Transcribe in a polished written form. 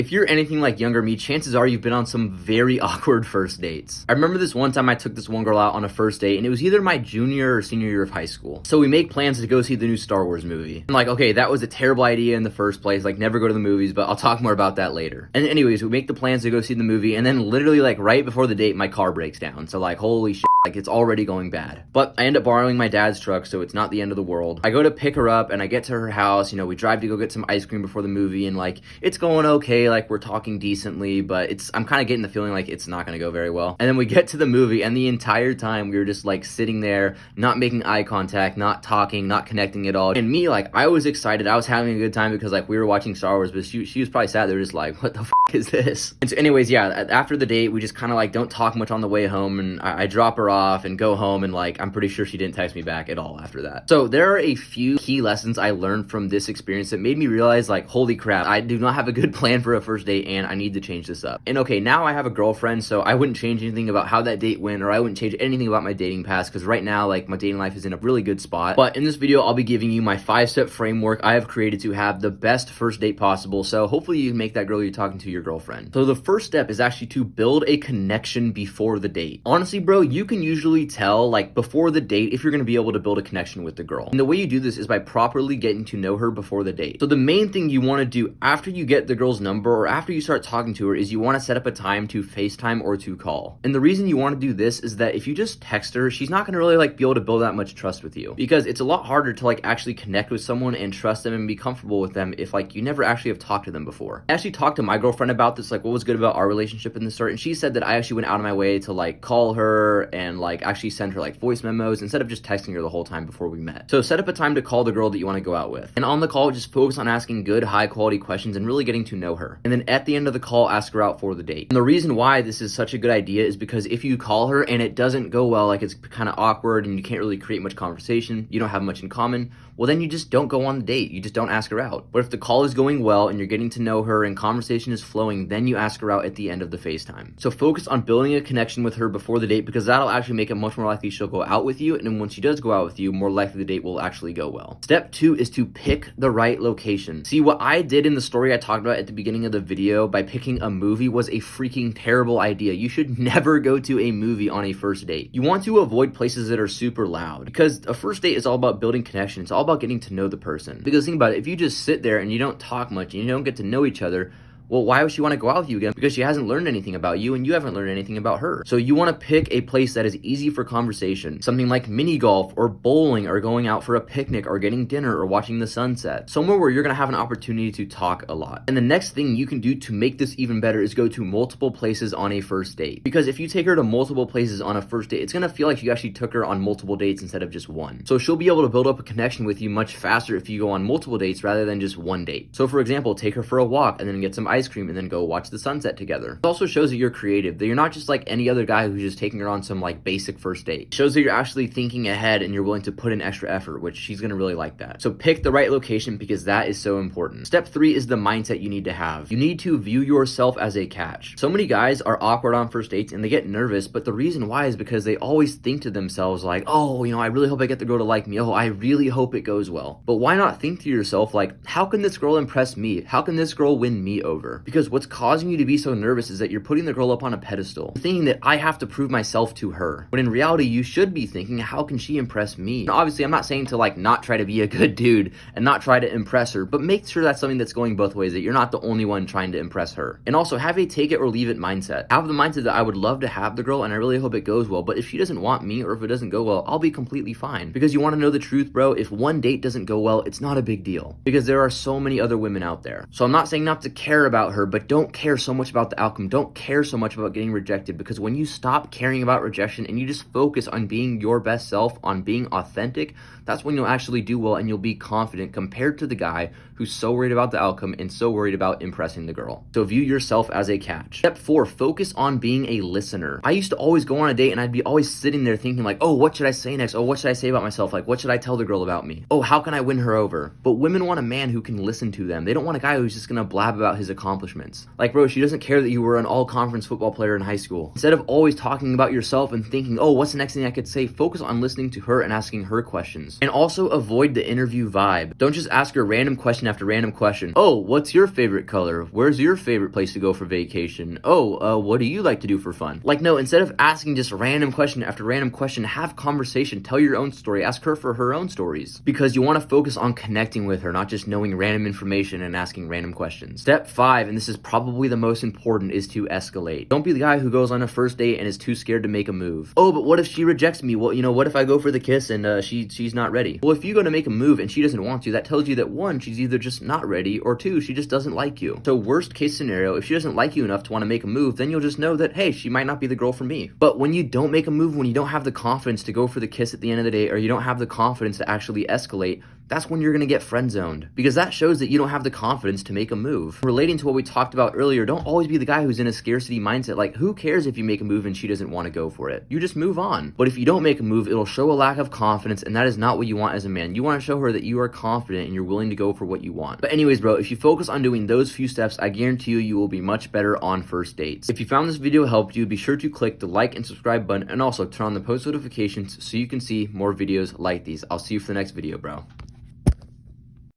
If you're anything like younger me, chances are you've been on some very awkward first dates. I remember this one time I took this one girl out on a first date, and it was either my junior or senior year of high school. So we make plans to go see the new Star Wars movie. I'm like, okay, that was a terrible idea in the first place, like never go to the movies, but I'll talk more about that later. And anyways, we make the plans to go see the movie, and then literally like right before the date, my car breaks down. So like, holy shit, like it's already going bad. But I end up borrowing my dad's truck, so it's not the end of the world. I go to pick her up, and I get to her house, we drive to go get some ice cream before the movie, and like, it's going okay, like we're talking decently, but I'm kind of getting the feeling like it's not going to go very well. And then we get to the movie, and the entire time we were just like sitting there, not making eye contact, not talking, not connecting at all. And me, like, I was excited, I was having a good time because like we were watching Star Wars, but she was probably sat there just like, what the f is this? And so anyways, yeah, after the date, we just kind of like don't talk much on the way home, and I drop her off and go home, and like I'm pretty sure she didn't text me back at all after that. So there are a few key lessons I learned from this experience that made me realize like, holy crap, I do not have a good plan for a first date, and I need to change this up. And okay, now I have a girlfriend, so I wouldn't change anything about how that date went, or I wouldn't change anything about my dating past, because right now like my dating life is in a really good spot. But in this video, I'll be giving you my 5-step framework I have created to have the best first date possible, so hopefully you can make that girl you're talking to your girlfriend. So the first step is actually to build a connection before the date. Honestly, bro, you can usually tell like before the date if you're going to be able to build a connection with the girl. And the way you do this is by properly getting to know her before the date. So the main thing you want to do after you get the girl's number or after you start talking to her is you want to set up a time to FaceTime or to call. And the reason you want to do this is that if you just text her, she's not going to really like be able to build that much trust with you, because it's a lot harder to like actually connect with someone and trust them and be comfortable with them if like you never actually have talked to them before. I actually talked to my girlfriend about this, like what was good about our relationship in the start, and she said that I actually went out of my way to like call her and like actually send her like voice memos instead of just texting her the whole time before we met. So set up a time to call the girl that you want to go out with, and on the call just focus on asking good high quality questions and really getting to know her. And then at the end of the call, ask her out for the date. And the reason why this is such a good idea is because if you call her and it doesn't go well, like it's kind of awkward and you can't really create much conversation, you don't have much in common, well then you just don't go on the date, you just don't ask her out. But if the call is going well and you're getting to know her and conversation is flowing, then you ask her out at the end of the FaceTime. So focus on building a connection with her before the date, because that'll actually make it much more likely she'll go out with you, and then when she does go out with you, more likely the date will actually go well. Step 2 is to pick the right location. See, what I did in the story I talked about at the beginning of the video by picking a movie was a freaking terrible idea. You should never go to a movie on a first date. You want to avoid places that are super loud, because a first date is all about building connection. It's all about getting to know the person. Because think about it, if you just sit there and you don't talk much and you don't get to know each other, well, why would she want to go out with you again? Because she hasn't learned anything about you and you haven't learned anything about her. So you want to pick a place that is easy for conversation. Something like mini golf or bowling or going out for a picnic or getting dinner or watching the sunset. Somewhere where you're going to have an opportunity to talk a lot. And the next thing you can do to make this even better is go to multiple places on a first date. Because if you take her to multiple places on a first date, it's going to feel like you actually took her on multiple dates instead of just one. So she'll be able to build up a connection with you much faster if you go on multiple dates rather than just one date. So for example, take her for a walk and then get some ice cream and then go watch the sunset together. It also shows that you're creative, that you're not just like any other guy who's just taking her on some like basic first date. It shows that you're actually thinking ahead and you're willing to put in extra effort, which she's gonna really like that. So pick the right location, because that is so important. Step 3 is the mindset you need to have. You need to view yourself as a catch. So many guys are awkward on first dates and they get nervous, but the reason why is because they always think to themselves like, oh, I really hope I get the girl to like me. Oh, I really hope it goes well. But why not think to yourself like, how can this girl impress me? How can this girl win me over? Because what's causing you to be so nervous is that you're putting the girl up on a pedestal, thinking that I have to prove myself to her. When in reality, you should be thinking, how can she impress me? Now, obviously, I'm not saying to like not try to be a good dude and not try to impress her, but make sure that's something that's going both ways, that you're not the only one trying to impress her. And also have a take it or leave it mindset. Have the mindset that I would love to have the girl and I really hope it goes well, but if she doesn't want me or if it doesn't go well, I'll be completely fine. Because you want to know the truth, bro, if one date doesn't go well, it's not a big deal, because there are so many other women out there. So I'm not saying not to care about her, but don't care so much about the outcome. Don't care so much about getting rejected, because when you stop caring about rejection and you just focus on being your best self, on being authentic, that's when you'll actually do well and you'll be confident compared to the guy who's so worried about the outcome and so worried about impressing the girl. So view yourself as a catch. Step 4, focus on being a listener. I used to always go on a date and I'd be always sitting there thinking like, oh, what should I say next? Oh, what should I say about myself? Like, what should I tell the girl about me? Oh, how can I win her over? But women want a man who can listen to them. They don't want a guy who's just gonna blab about his accomplishments. Like, bro, she doesn't care that you were an all-conference football player in high school. Instead of always talking about yourself and thinking, oh, what's the next thing I could say, focus on listening to her and asking her questions. And also avoid the interview vibe. Don't just ask her random question after random question. Oh, what's your favorite color? Where's your favorite place to go for vacation? Oh, what do you like to do for fun? Like, no, instead of asking just random question after random question, have conversation, tell your own story, ask her for her own stories. Because you want to focus on connecting with her, not just knowing random information and asking random questions. Step 5, and this is probably the most important, is to escalate. Don't be the guy who goes on a first date and is too scared to make a move. Oh, but what if she rejects me? Well, what if I go for the kiss and she's not ready? Well, if you go to make a move and she doesn't want to, that tells you that 1, she's either just not ready, or 2, she just doesn't like you. So worst case scenario, if she doesn't like you enough to want to make a move, then you'll just know that, hey, she might not be the girl for me. But when you don't make a move, when you don't have the confidence to go for the kiss at the end of the day, or you don't have the confidence to actually escalate, that's when you're going to get friend zoned, because that shows that you don't have the confidence to make a move. Relating to what we talked about earlier, don't always be the guy who's in a scarcity mindset. Like, who cares if you make a move and she doesn't want to go for it? You just move on. But if you don't make a move, it'll show a lack of confidence, and that is not what you want as a man. You want to show her that you are confident and you're willing to go for what you want. But anyways, bro, if you focus on doing those few steps, I guarantee you will be much better on first dates. If you found this video helped you, be sure to click the like and subscribe button, and also turn on the post notifications so you can see more videos like these. I'll see you for the next video, bro.